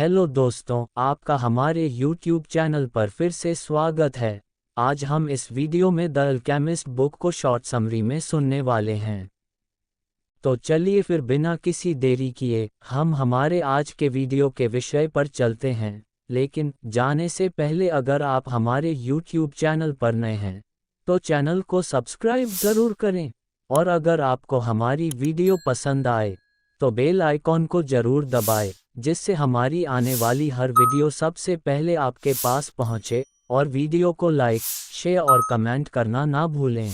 Hello दोस्तों, आपका हमारे YouTube चैनल पर फिर से स्वागत है। आज हम इस वीडियो में द अल्केमिस्ट बुक को शॉर्ट समरी में सुनने वाले हैं। तो चलिए फिर बिना किसी देरी किए हम हमारे आज के वीडियो के विषय पर चलते हैं। लेकिन जाने से पहले अगर आप हमारे YouTube चैनल पर नए हैं तो चैनल को सब्सक्राइब ज़रूर करें, और अगर आपको हमारी वीडियो पसंद आए तो बेल आइकॉन को ज़रूर दबाएं, जिससे हमारी आने वाली हर वीडियो सबसे पहले आपके पास पहुंचे। और वीडियो को लाइक, शेयर और कमेंट करना ना भूलें।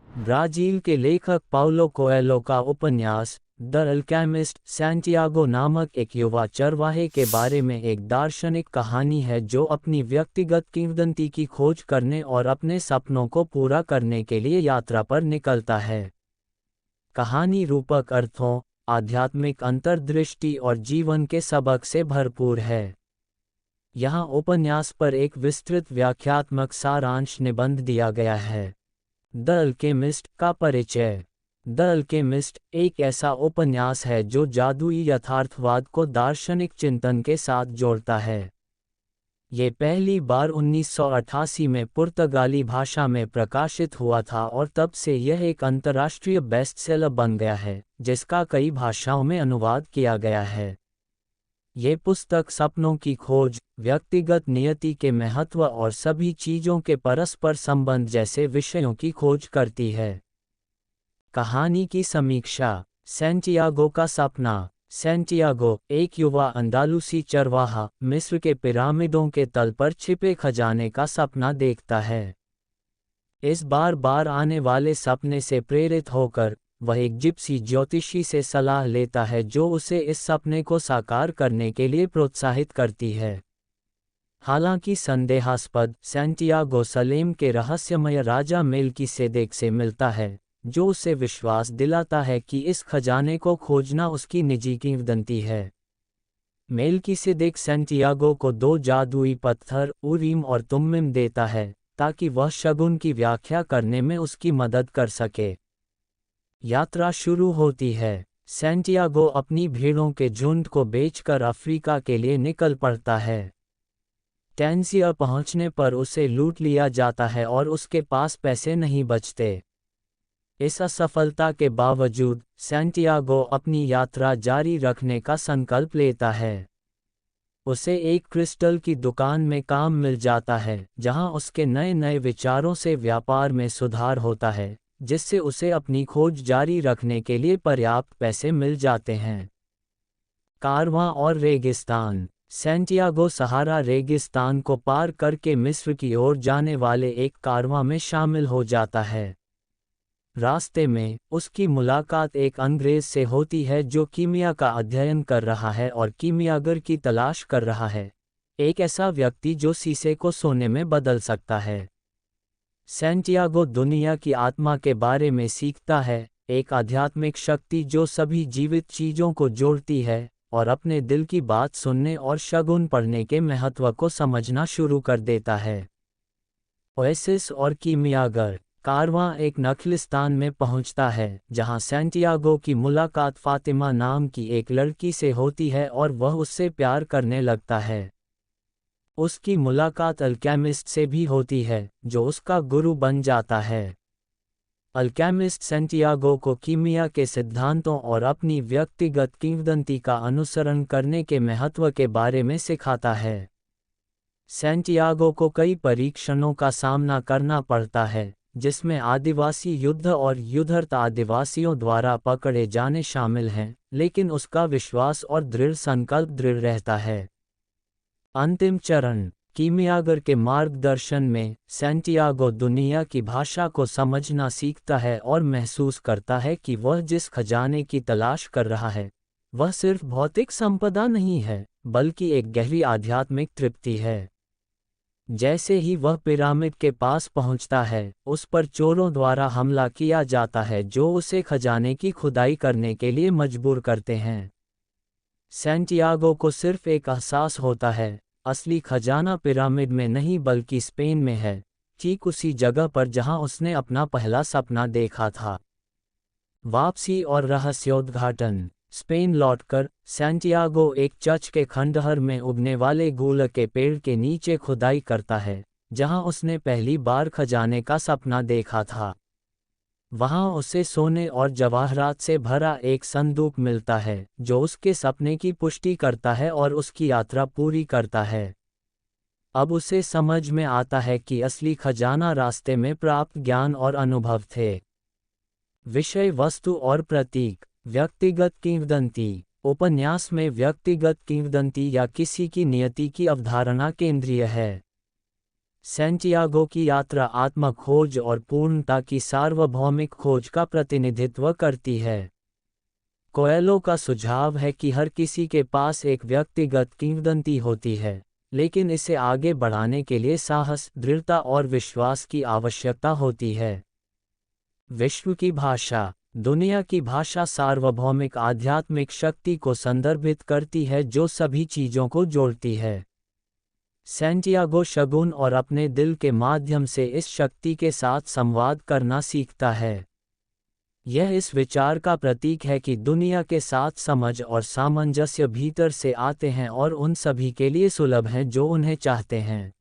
ब्राज़ील के लेखक पाउलो कोएल्हो का उपन्यास द अल्केमिस्ट सैंटियागो नामक एक युवा चरवाहे के बारे में एक दार्शनिक कहानी है जो अपनी व्यक्तिगत किंवदंती की खोज करने और अपने सपनों को पूरा करने के लिए यात्रा पर निकलता है। कहानी रूपक अर्थों, आध्यात्मिक अंतर्दृष्टि और जीवन के सबक से भरपूर है। यहाँ उपन्यास पर एक विस्तृत व्याख्यात्मक सारांश निबंध दिया गया है। द अल्केमिस्ट का परिचय। द अल्केमिस्ट एक ऐसा उपन्यास है जो जादुई यथार्थवाद को दार्शनिक चिंतन के साथ जोड़ता है। ये पहली बार 1988 में पुर्तगाली भाषा में प्रकाशित हुआ था और तब से यह एक अंतर्राष्ट्रीय बेस्टसेलर बन गया है, जिसका कई भाषाओं में अनुवाद किया गया है। ये पुस्तक सपनों की खोज, व्यक्तिगत नियति के महत्व और सभी चीज़ों के परस्पर संबंध जैसे विषयों की खोज करती है। कहानी की समीक्षा। सैंटियागो का सपना। सैंटियागो, एक युवा अंदालूसी चरवाहा, मिस्र के पिरामिडों के तल पर छिपे खजाने का सपना देखता है। इस बार बार आने वाले सपने से प्रेरित होकर वह एक जिप्सी ज्योतिषी से सलाह लेता है जो उसे इस सपने को साकार करने के लिए प्रोत्साहित करती है। हालांकि संदेहास्पद सैंटियागो सलेम के रहस्यमय राजा मेल्किसेदेक से मिलता है, जो उसे विश्वास दिलाता है कि इस खजाने को खोजना उसकी निजी किंवदंती है। मेल्किसेदेक सैंटियागो को 2 जादुई पत्थर उरीम और तुम्मिम देता है ताकि वह शगुन की व्याख्या करने में उसकी मदद कर सके। यात्रा शुरू होती है। सैंटियागो अपनी भेड़ों के झुंड को बेचकर अफ्रीका के लिए निकल पड़ता है। टैंजियर पहुंचने पर उसे लूट लिया जाता है और उसके पास पैसे नहीं बचते। इस असफलता के बावजूद सैंटियागो अपनी यात्रा जारी रखने का संकल्प लेता है। उसे एक क्रिस्टल की दुकान में काम मिल जाता है, जहां उसके नए नए विचारों से व्यापार में सुधार होता है, जिससे उसे अपनी खोज जारी रखने के लिए पर्याप्त पैसे मिल जाते हैं। कारवां और रेगिस्तान। सैंटियागो सहारा रेगिस्तान को पार करके मिस्र की ओर जाने वाले एक कारवां में शामिल हो जाता है। रास्ते में उसकी मुलाकात एक अंग्रेज से होती है जो कीमिया का अध्ययन कर रहा है और कीमियागर की तलाश कर रहा है, एक ऐसा व्यक्ति जो शीशे को सोने में बदल सकता है। सैंटियागो दुनिया की आत्मा के बारे में सीखता है, एक आध्यात्मिक शक्ति जो सभी जीवित चीज़ों को जोड़ती है, और अपने दिल की बात सुनने और शगुन पढ़ने के महत्व को समझना शुरू कर देता है। ओएसिस और कीमियागर। कारवां एक नखलिस्तान में पहुंचता है, जहां सैंटियागो की मुलाकात फातिमा नाम की एक लड़की से होती है और वह उससे प्यार करने लगता है। उसकी मुलाकात अल्केमिस्ट से भी होती है, जो उसका गुरु बन जाता है। अल्केमिस्ट सैंटियागो को कीमिया के सिद्धांतों और अपनी व्यक्तिगत किंवदंती का अनुसरण करने के महत्व के बारे में सिखाता है। सैंटियागो को कई परीक्षणों का सामना करना पड़ता है, जिसमें आदिवासी युद्ध और युद्धरत आदिवासियों द्वारा पकड़े जाने शामिल हैं, लेकिन उसका विश्वास और दृढ़ संकल्प दृढ़ रहता है। अंतिम चरण। कीमियागर के मार्गदर्शन में सैंटियागो दुनिया की भाषा को समझना सीखता है और महसूस करता है कि वह जिस खजाने की तलाश कर रहा है वह सिर्फ भौतिक संपदा नहीं है, बल्कि एक गहरी आध्यात्मिक तृप्ति है। जैसे ही वह पिरामिड के पास पहुंचता है, उस पर चोरों द्वारा हमला किया जाता है जो उसे खजाने की खुदाई करने के लिए मजबूर करते हैं। सैंटियागो को सिर्फ एक एहसास होता है, असली खजाना पिरामिड में नहीं बल्कि स्पेन में है, ठीक उसी जगह पर जहां उसने अपना पहला सपना देखा था। वापसी और रहस्योद्घाटन। स्पेन लौटकर सैंटियागो एक चर्च के खंडहर में उगने वाले गूलक के पेड़ के नीचे खुदाई करता है, जहां उसने पहली बार खजाने का सपना देखा था। वहां उसे सोने और जवाहरात से भरा एक संदूक मिलता है, जो उसके सपने की पुष्टि करता है और उसकी यात्रा पूरी करता है। अब उसे समझ में आता है कि असली खजाना रास्ते में प्राप्त ज्ञान और अनुभव थे। विषय वस्तु और प्रतीक। व्यक्तिगत किंवदंती। उपन्यास में व्यक्तिगत किंवदंती या किसी की नियति की अवधारणा केंद्रीय है। सैंटियागो की यात्रा आत्म खोज और पूर्णता की सार्वभौमिक खोज का प्रतिनिधित्व करती है। कोएलो का सुझाव है कि हर किसी के पास एक व्यक्तिगत किंवदंती होती है, लेकिन इसे आगे बढ़ाने के लिए साहस, दृढ़ता और विश्वास की आवश्यकता होती है। विश्व की भाषा। दुनिया की भाषा सार्वभौमिक आध्यात्मिक शक्ति को संदर्भित करती है जो सभी चीज़ों को जोड़ती है। सैंटियागो शगुन और अपने दिल के माध्यम से इस शक्ति के साथ संवाद करना सीखता है। यह इस विचार का प्रतीक है कि दुनिया के साथ समझ और सामंजस्य भीतर से आते हैं और उन सभी के लिए सुलभ हैं जो उन्हें चाहते हैं।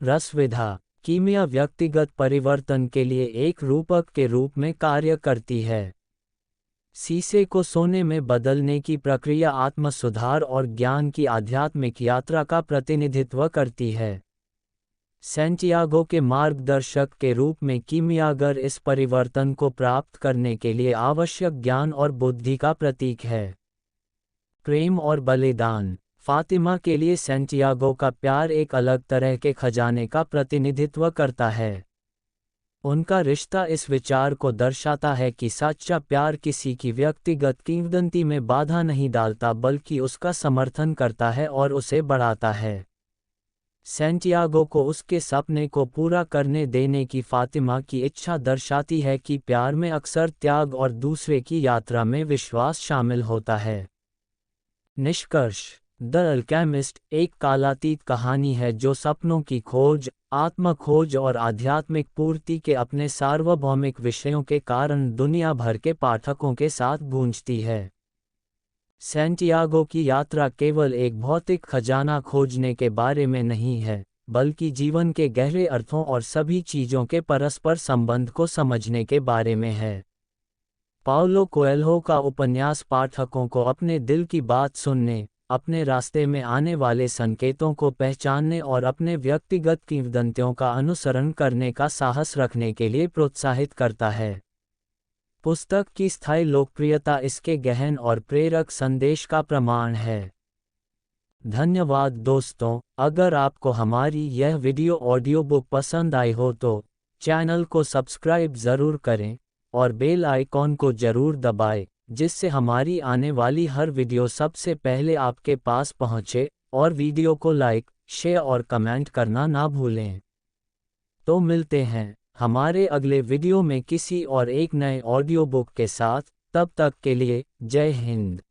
रसविधा। कीमिया व्यक्तिगत परिवर्तन के लिए एक रूपक के रूप में कार्य करती है। शीशे को सोने में बदलने की प्रक्रिया आत्म सुधार और ज्ञान की आध्यात्मिक यात्रा का प्रतिनिधित्व करती है। सैंटियागो के मार्गदर्शक के रूप में कीमियागर इस परिवर्तन को प्राप्त करने के लिए आवश्यक ज्ञान और बुद्धि का प्रतीक है। प्रेम और बलिदान। फातिमा के लिए सैंटियागो का प्यार एक अलग तरह के खजाने का प्रतिनिधित्व करता है। उनका रिश्ता इस विचार को दर्शाता है कि सच्चा प्यार किसी की व्यक्तिगत किंवदंती में बाधा नहीं डालता बल्कि उसका समर्थन करता है और उसे बढ़ाता है। सैंटियागो को उसके सपने को पूरा करने देने की फातिमा की इच्छा दर्शाती है कि प्यार में अक्सर त्याग और दूसरे की यात्रा में विश्वास शामिल होता है। निष्कर्ष। द अल्केमिस्ट एक कालातीत कहानी है जो सपनों की खोज, आत्म खोज और आध्यात्मिक पूर्ति के अपने सार्वभौमिक विषयों के कारण दुनिया भर के पाठकों के साथ गूंजती है। सैंटियागो की यात्रा केवल एक भौतिक खजाना खोजने के बारे में नहीं है, बल्कि जीवन के गहरे अर्थों और सभी चीज़ों के परस्पर संबंध को समझने के बारे में है। पाउलो कोएल्हो का उपन्यास पाठकों को अपने दिल की बात सुनने, अपने रास्ते में आने वाले संकेतों को पहचानने और अपने व्यक्तिगत किंवदंतियों का अनुसरण करने का साहस रखने के लिए प्रोत्साहित करता है। पुस्तक की स्थायी लोकप्रियता इसके गहन और प्रेरक संदेश का प्रमाण है। धन्यवाद दोस्तों, अगर आपको हमारी यह वीडियो ऑडियो बुक पसंद आई हो तो चैनल को सब्सक्राइब ज़रूर करें और बेल आइकॉन को ज़रूर दबाएं, जिससे हमारी आने वाली हर वीडियो सबसे पहले आपके पास पहुंचे, और वीडियो को लाइक, शेयर और कमेंट करना ना भूलें। तो मिलते हैं हमारे अगले वीडियो में किसी और एक नए ऑडियो बुक के साथ। तब तक के लिए जय हिंद।